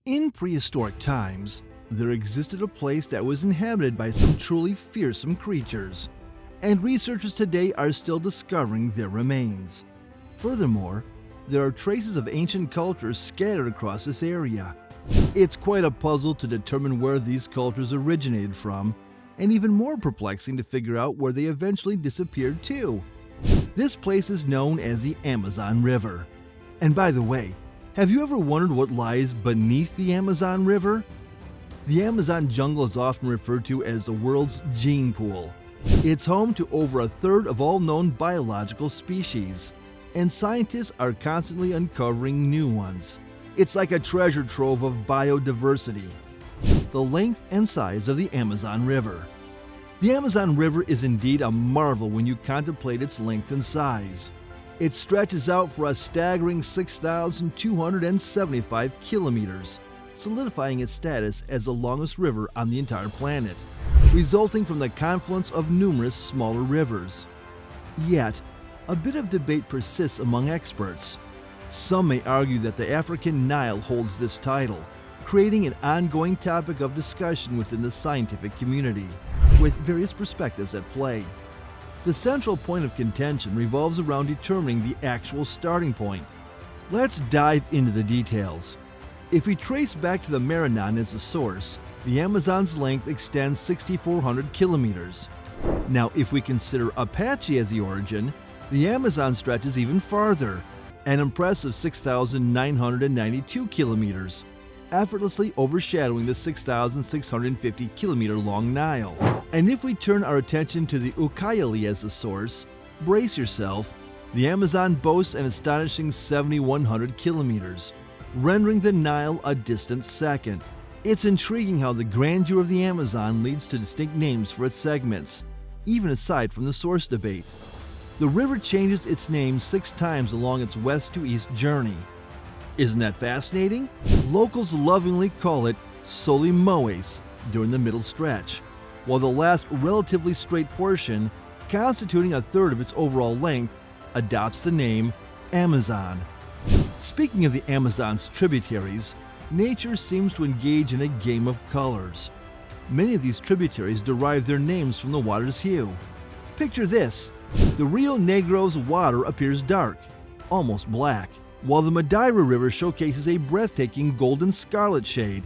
In prehistoric times, there existed a place that was inhabited by some truly fearsome creatures, and researchers today are still discovering their remains. Furthermore, there are traces of ancient cultures scattered across this area. It's quite a puzzle to determine where these cultures originated from, and even more perplexing to figure out where they eventually disappeared to. This place is known as the Amazon River. And by the way, have you ever wondered what lies beneath the Amazon River? The Amazon jungle is often referred to as the world's gene pool. It's home to over a third of all known biological species, and scientists are constantly uncovering new ones. It's like a treasure trove of biodiversity. The length and size of the Amazon River. The Amazon River is indeed a marvel when you contemplate its length and size. It stretches out for a staggering 6,275 kilometers, solidifying its status as the longest river on the entire planet, resulting from the confluence of numerous smaller rivers. Yet, a bit of debate persists among experts. Some may argue that the African Nile holds this title, creating an ongoing topic of discussion within the scientific community, with various perspectives at play. The central point of contention revolves around determining the actual starting point. Let's dive into the details. If we trace back to the Maranon as the source, the Amazon's length extends 6,400 kilometers. Now, if we consider Apache as the origin, the Amazon stretches even farther, an impressive 6,992 kilometers, effortlessly overshadowing the 6,650 kilometer long Nile. And if we turn our attention to the Ucayali as the source, brace yourself, the Amazon boasts an astonishing 7,100 kilometers, rendering the Nile a distant second. It's intriguing how the grandeur of the Amazon leads to distinct names for its segments, even aside from the source debate. The river changes its name 6 times along its west to east journey. Isn't that fascinating? Locals lovingly call it Solimoes during the middle stretch, while the last relatively straight portion, constituting a third of its overall length, adopts the name Amazon. Speaking of the Amazon's tributaries, nature seems to engage in a game of colors. Many of these tributaries derive their names from the water's hue. Picture this: the Rio Negro's water appears dark, almost black, while the Madeira River showcases a breathtaking golden scarlet shade,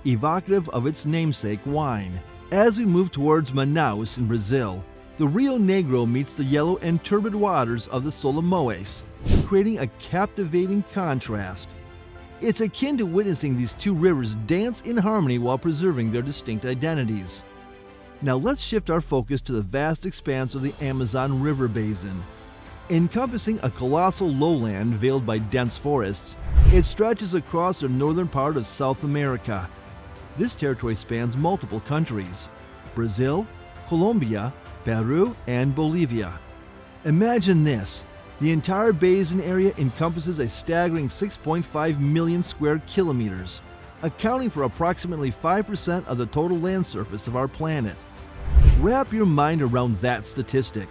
evocative of its namesake wine. As we move towards Manaus in Brazil, the Rio Negro meets the yellow and turbid waters of the Solimões, creating a captivating contrast. It's akin to witnessing these two rivers dance in harmony while preserving their distinct identities. Now let's shift our focus to the vast expanse of the Amazon River Basin. Encompassing a colossal lowland veiled by dense forests, it stretches across the northern part of South America. This territory spans multiple countries: Brazil, Colombia, Peru, and Bolivia. Imagine this: the entire basin area encompasses a staggering 6.5 million square kilometers, accounting for approximately 5% of the total land surface of our planet. Wrap your mind around that statistic.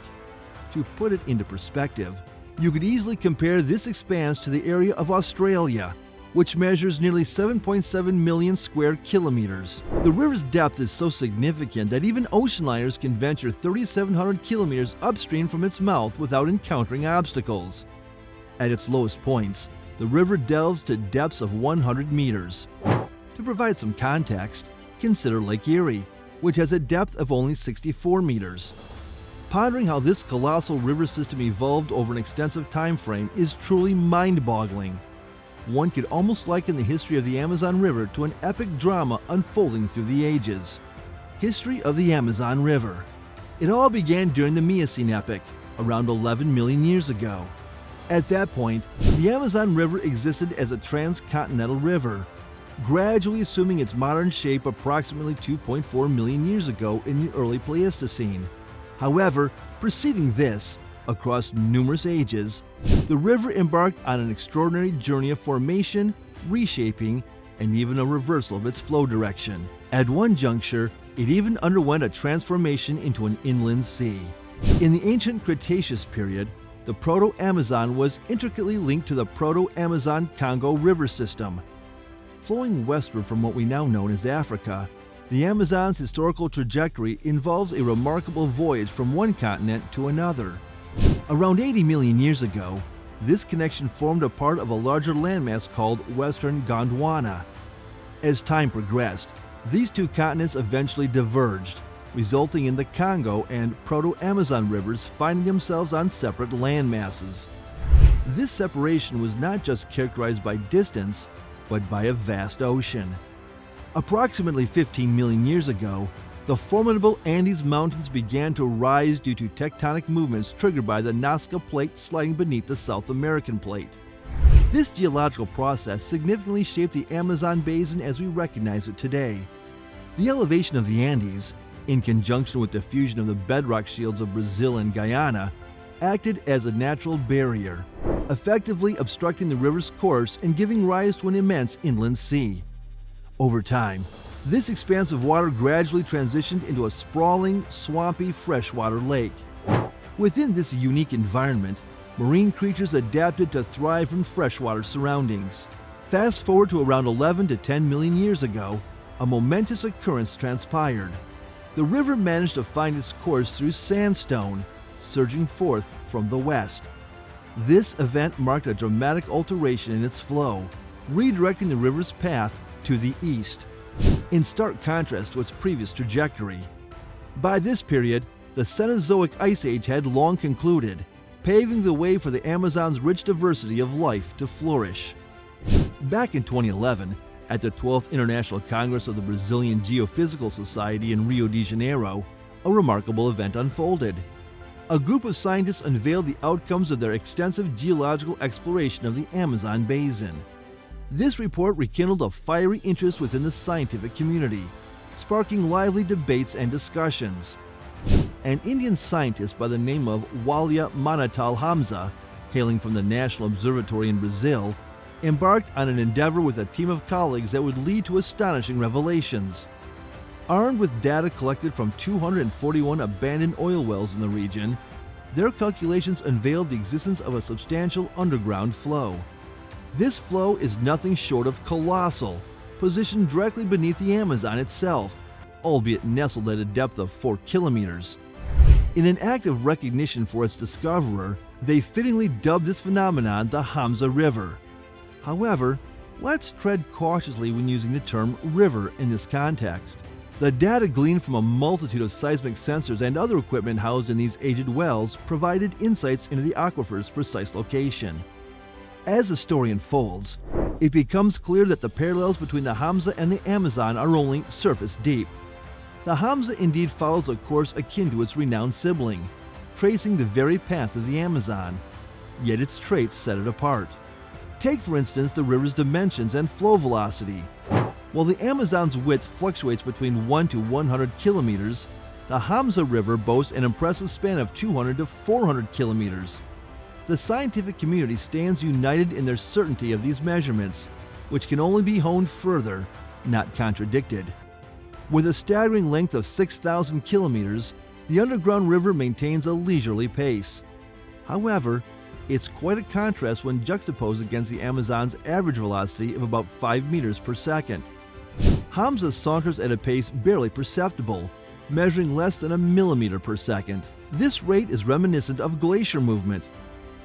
To put it into perspective, you could easily compare this expanse to the area of Australia, which measures nearly 7.7 million square kilometers. The river's depth is so significant that even ocean liners can venture 3,700 kilometers upstream from its mouth without encountering obstacles. At its lowest points, the river delves to depths of 100 meters. To provide some context, consider Lake Erie, which has a depth of only 64 meters. Pondering how this colossal river system evolved over an extensive time frame is truly mind-boggling. One could almost liken the history of the Amazon River to an epic drama unfolding through the ages. History of the Amazon River. It all began during the Miocene epoch, around 11 million years ago. At that point, the Amazon River existed as a transcontinental river, gradually assuming its modern shape approximately 2.4 million years ago in the early Pleistocene. However, preceding this, across numerous ages, the river embarked on an extraordinary journey of formation, reshaping, and even a reversal of its flow direction. At one juncture, it even underwent a transformation into an inland sea. In the ancient Cretaceous period, the Proto-Amazon was intricately linked to the Proto-Amazon Congo River system. Flowing westward from what we now know as Africa, the Amazon's historical trajectory involves a remarkable voyage from one continent to another. Around 80 million years ago, this connection formed a part of a larger landmass called Western Gondwana. As time progressed, these two continents eventually diverged, resulting in the Congo and Proto-Amazon rivers finding themselves on separate landmasses. This separation was not just characterized by distance, but by a vast ocean. Approximately 15 million years ago, the formidable Andes Mountains began to rise due to tectonic movements triggered by the Nazca Plate sliding beneath the South American Plate. This geological process significantly shaped the Amazon basin as we recognize it today. The elevation of the Andes, in conjunction with the fusion of the bedrock shields of Brazil and Guyana, acted as a natural barrier, effectively obstructing the river's course and giving rise to an immense inland sea. Over time, this expanse of water gradually transitioned into a sprawling, swampy freshwater lake. Within this unique environment, marine creatures adapted to thrive in freshwater surroundings. Fast forward to around 11 to 10 million years ago, a momentous occurrence transpired. The river managed to find its course through sandstone, surging forth from the west. This event marked a dramatic alteration in its flow, redirecting the river's path to the east, in stark contrast to its previous trajectory. By this period, the Cenozoic Ice Age had long concluded, paving the way for the Amazon's rich diversity of life to flourish. Back in 2011, at the 12th International Congress of the Brazilian Geophysical Society in Rio de Janeiro, a remarkable event unfolded. A group of scientists unveiled the outcomes of their extensive geological exploration of the Amazon basin. This report rekindled a fiery interest within the scientific community, sparking lively debates and discussions. An Indian scientist by the name of Walia Manatal Hamza, hailing from the National Observatory in Brazil, embarked on an endeavor with a team of colleagues that would lead to astonishing revelations. Armed with data collected from 241 abandoned oil wells in the region, their calculations unveiled the existence of a substantial underground flow. This flow is nothing short of colossal, positioned directly beneath the Amazon itself, albeit nestled at a depth of 4 kilometers. In an act of recognition for its discoverer, they fittingly dubbed this phenomenon the Hamza River. However, let's tread cautiously when using the term river in this context. The data gleaned from a multitude of seismic sensors and other equipment housed in these aged wells provided insights into the aquifer's precise location. As the story unfolds, it becomes clear that the parallels between the Hamza and the Amazon are only surface deep. The Hamza indeed follows a course akin to its renowned sibling, tracing the very path of the Amazon, yet its traits set it apart. Take for instance the river's dimensions and flow velocity. While the Amazon's width fluctuates between 1 to 100 kilometers, the Hamza River boasts an impressive span of 200 to 400 kilometers. The scientific community stands united in their certainty of these measurements, which can only be honed further, not contradicted. With a staggering length of 6,000 kilometers, the underground river maintains a leisurely pace. However, it's quite a contrast when juxtaposed against the Amazon's average velocity of about 5 meters per second. Hamza saunters at a pace barely perceptible, measuring less than a millimeter per second. This rate is reminiscent of glacier movement.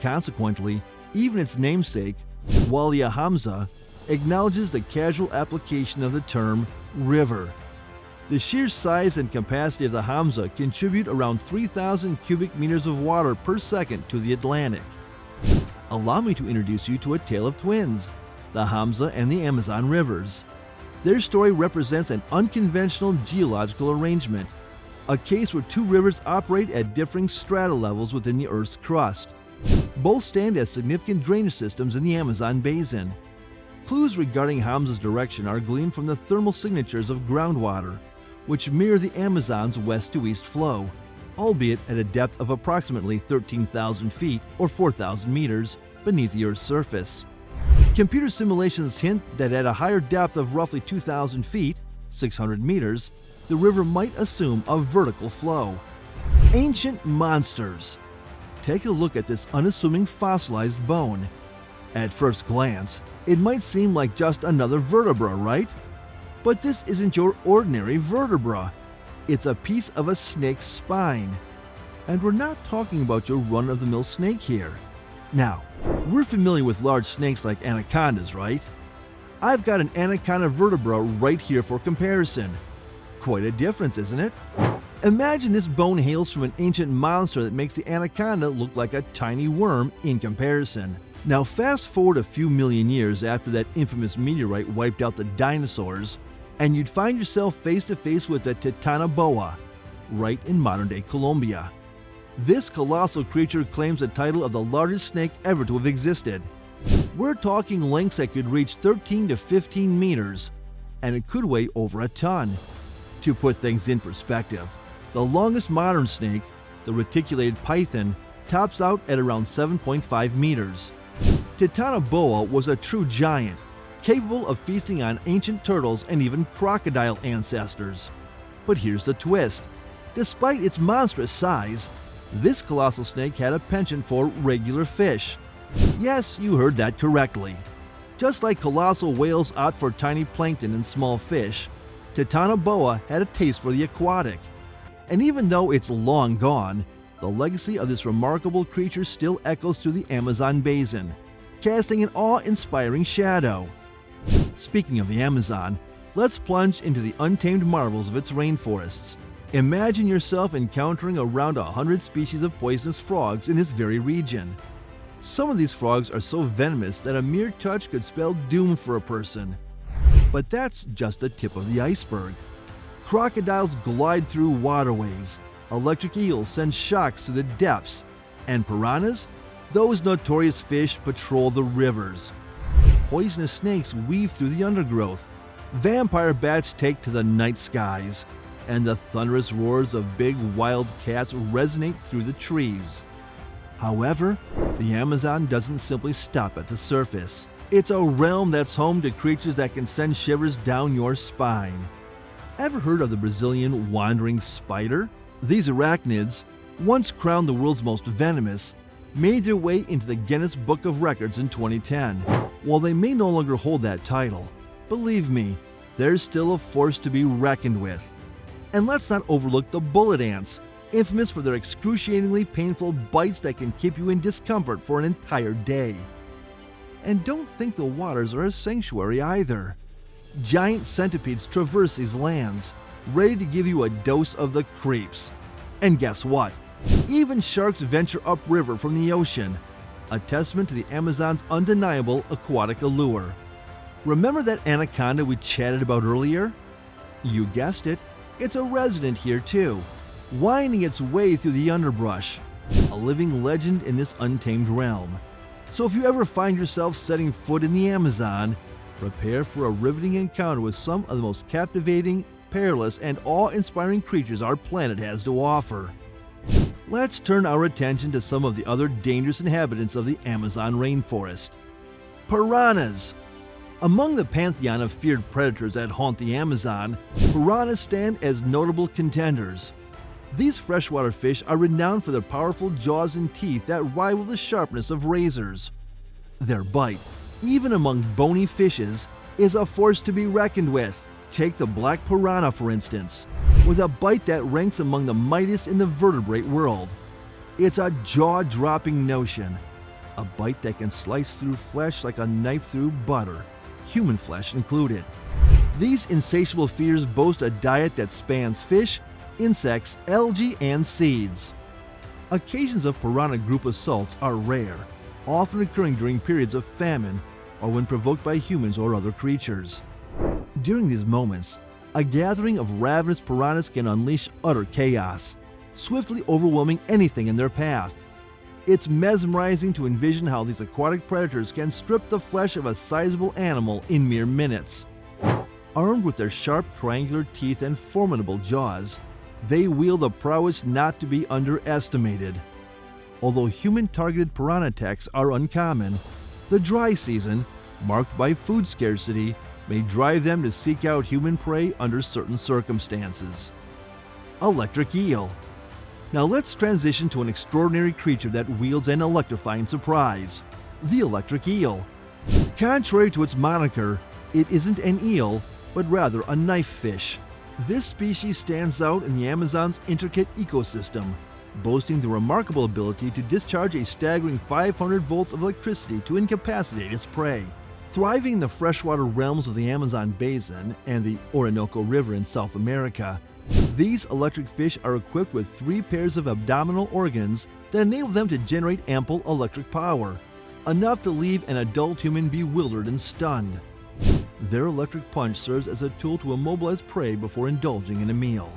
Consequently, even its namesake, Walia Hamza, acknowledges the casual application of the term river. The sheer size and capacity of the Hamza contribute around 3,000 cubic meters of water per second to the Atlantic. Allow me to introduce you to a tale of twins, the Hamza and the Amazon rivers. Their story represents an unconventional geological arrangement, a case where two rivers operate at differing strata levels within the Earth's crust. Both stand as significant drainage systems in the Amazon basin. Clues regarding Hamza's direction are gleaned from the thermal signatures of groundwater, which mirror the Amazon's west to east flow, albeit at a depth of approximately 13,000 feet or 4,000 meters beneath the Earth's surface. Computer simulations hint that at a higher depth of roughly 2,000 feet, 600 meters, the river might assume a vertical flow. Ancient monsters. Take a look at this unassuming fossilized bone. At first glance, it might seem like just another vertebra, right? But this isn't your ordinary vertebra. It's a piece of a snake's spine. And we're not talking about your run-of-the-mill snake here. Now, we're familiar with large snakes like anacondas, right? I've got an anaconda vertebra right here for comparison. Quite a difference, isn't it? Imagine this bone hails from an ancient monster that makes the anaconda look like a tiny worm in comparison. Now fast forward a few million years after that infamous meteorite wiped out the dinosaurs, and you'd find yourself face to face with the titanoboa, right in modern-day Colombia. This colossal creature claims the title of the largest snake ever to have existed. We're talking lengths that could reach 13 to 15 meters, and it could weigh over a ton. To put things in perspective, the longest modern snake, the reticulated python, tops out at around 7.5 meters. Titanoboa was a true giant, capable of feasting on ancient turtles and even crocodile ancestors. But here's the twist. Despite its monstrous size, this colossal snake had a penchant for regular fish. Yes, you heard that correctly. Just like colossal whales opt for tiny plankton and small fish, Titanoboa had a taste for the aquatic. And even though it's long gone, the legacy of this remarkable creature still echoes through the Amazon basin, casting an awe-inspiring shadow. Speaking of the Amazon, let's plunge into the untamed marvels of its rainforests. Imagine yourself encountering around 100 species of poisonous frogs in this very region. Some of these frogs are so venomous that a mere touch could spell doom for a person. But that's just the tip of the iceberg. Crocodiles glide through waterways, electric eels send shocks to the depths, and piranhas, those notorious fish, patrol the rivers. Poisonous snakes weave through the undergrowth, vampire bats take to the night skies, and the thunderous roars of big wild cats resonate through the trees. However, the Amazon doesn't simply stop at the surface. It's a realm that's home to creatures that can send shivers down your spine. Ever heard of the Brazilian wandering spider? These arachnids, once crowned the world's most venomous, made their way into the Guinness Book of Records in 2010. While they may no longer hold that title, believe me, they're still a force to be reckoned with. And let's not overlook the bullet ants, infamous for their excruciatingly painful bites that can keep you in discomfort for an entire day. And don't think the waters are a sanctuary either. Giant centipedes traverse these lands, ready to give you a dose of the creeps. And guess what? Even sharks venture upriver from the ocean, a testament to the Amazon's undeniable aquatic allure. Remember that anaconda we chatted about earlier? You guessed it, it's a resident here too, winding its way through the underbrush, a living legend in this untamed realm. So if you ever find yourself setting foot in the Amazon, prepare for a riveting encounter with some of the most captivating, perilous, and awe-inspiring creatures our planet has to offer. Let's turn our attention to some of the other dangerous inhabitants of the Amazon rainforest. Piranhas. Among the pantheon of feared predators that haunt the Amazon, piranhas stand as notable contenders. These freshwater fish are renowned for their powerful jaws and teeth that rival the sharpness of razors. Their bite, even among bony fishes, is a force to be reckoned with. Take the black piranha, for instance, with a bite that ranks among the mightiest in the vertebrate world. It's a jaw-dropping notion, a bite that can slice through flesh like a knife through butter, human flesh included. These insatiable feeders boast a diet that spans fish, insects, algae, and seeds. Occasions of piranha group assaults are rare, often occurring during periods of famine or when provoked by humans or other creatures. During these moments, a gathering of ravenous piranhas can unleash utter chaos, swiftly overwhelming anything in their path. It's mesmerizing to envision how these aquatic predators can strip the flesh of a sizable animal in mere minutes. Armed with their sharp triangular teeth and formidable jaws, they wield a prowess not to be underestimated. Although human-targeted piranha attacks are uncommon, the dry season, marked by food scarcity, may drive them to seek out human prey under certain circumstances. Electric eel. Now let's transition to an extraordinary creature that wields an electrifying surprise. the electric eel. Contrary to its moniker, it isn't an eel, but rather a knife fish. This species stands out in the Amazon's intricate ecosystem, boasting the remarkable ability to discharge a staggering 500 volts of electricity to incapacitate its prey. Thriving in the freshwater realms of the Amazon basin and the Orinoco River in South America, these electric fish are equipped with 3 pairs of abdominal organs that enable them to generate ample electric power, enough to leave an adult human bewildered and stunned. Their electric punch serves as a tool to immobilize prey before indulging in a meal.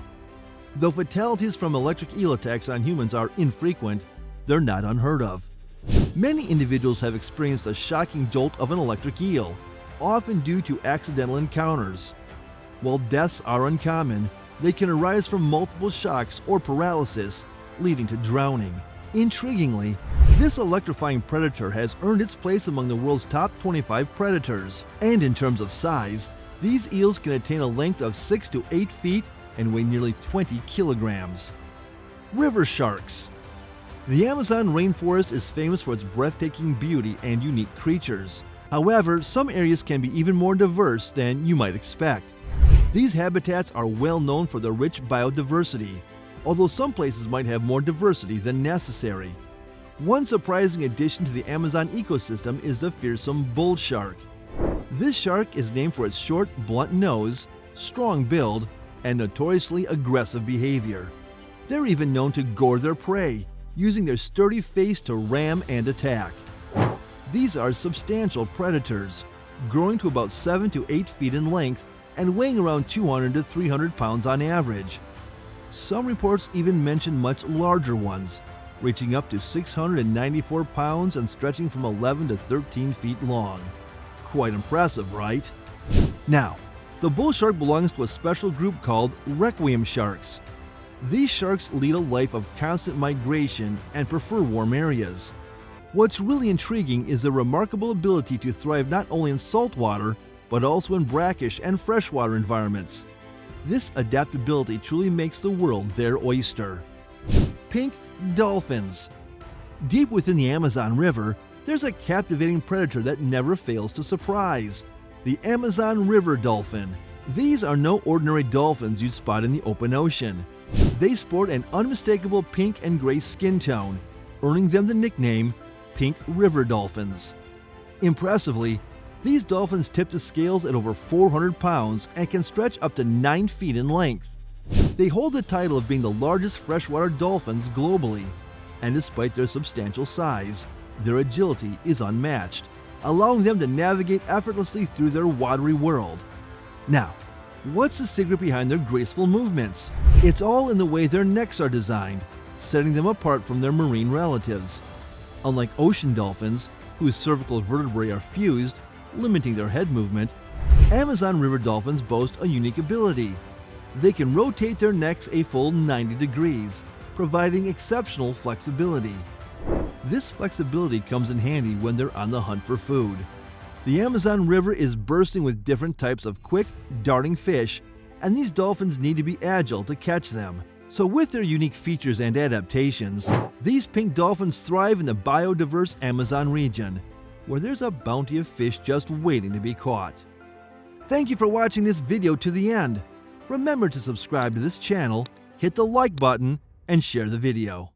Though fatalities from electric eel attacks on humans are infrequent, they're not unheard of. Many individuals have experienced a shocking jolt of an electric eel, often due to accidental encounters. While deaths are uncommon, they can arise from multiple shocks or paralysis, leading to drowning. Intriguingly, this electrifying predator has earned its place among the world's top 25 predators, and in terms of size, these eels can attain a length of 6 to 8 feet and weigh nearly 20 kilograms. River sharks. The Amazon rainforest is famous for its breathtaking beauty and unique creatures. However, some areas can be even more diverse than you might expect. These habitats are well known for their rich biodiversity, although some places might have more diversity than necessary. One surprising addition to the Amazon ecosystem is the fearsome bull shark. This shark is named for its short, blunt nose, strong build, and notoriously aggressive behavior. They're even known to gore their prey, using their sturdy face to ram and attack. These are substantial predators, growing to about 7 to 8 feet in length and weighing around 200 to 300 pounds on average. Some reports even mention much larger ones, reaching up to 694 pounds and stretching from 11 to 13 feet long. Quite impressive, right? Now, the bull shark belongs to a special group called requiem sharks. These sharks lead a life of constant migration and prefer warm areas. What's really intriguing is their remarkable ability to thrive not only in saltwater, but also in brackish and freshwater environments. This adaptability truly makes the world their oyster. Pink dolphins. Deep within the Amazon River, there's a captivating predator that never fails to surprise: the Amazon River dolphin. These are no ordinary dolphins you'd spot in the open ocean. They sport an unmistakable pink and gray skin tone, earning them the nickname Pink River Dolphins. Impressively, these dolphins tip the scales at over 400 pounds and can stretch up to 9 feet in length. They hold the title of being the largest freshwater dolphins globally, and despite their substantial size, their agility is unmatched, allowing them to navigate effortlessly through their watery world. Now, what's the secret behind their graceful movements? It's all in the way their necks are designed, setting them apart from their marine relatives. Unlike ocean dolphins, whose cervical vertebrae are fused, limiting their head movement, Amazon River dolphins boast a unique ability. They can rotate their necks a full 90 degrees, providing exceptional flexibility. This flexibility comes in handy when they're on the hunt for food. The Amazon River is bursting with different types of quick, darting fish, and these dolphins need to be agile to catch them. So with their unique features and adaptations, these pink dolphins thrive in the biodiverse Amazon region, where there's a bounty of fish just waiting to be caught. Thank you for watching this video to the end. Remember to subscribe to this channel, hit the like button, and share the video.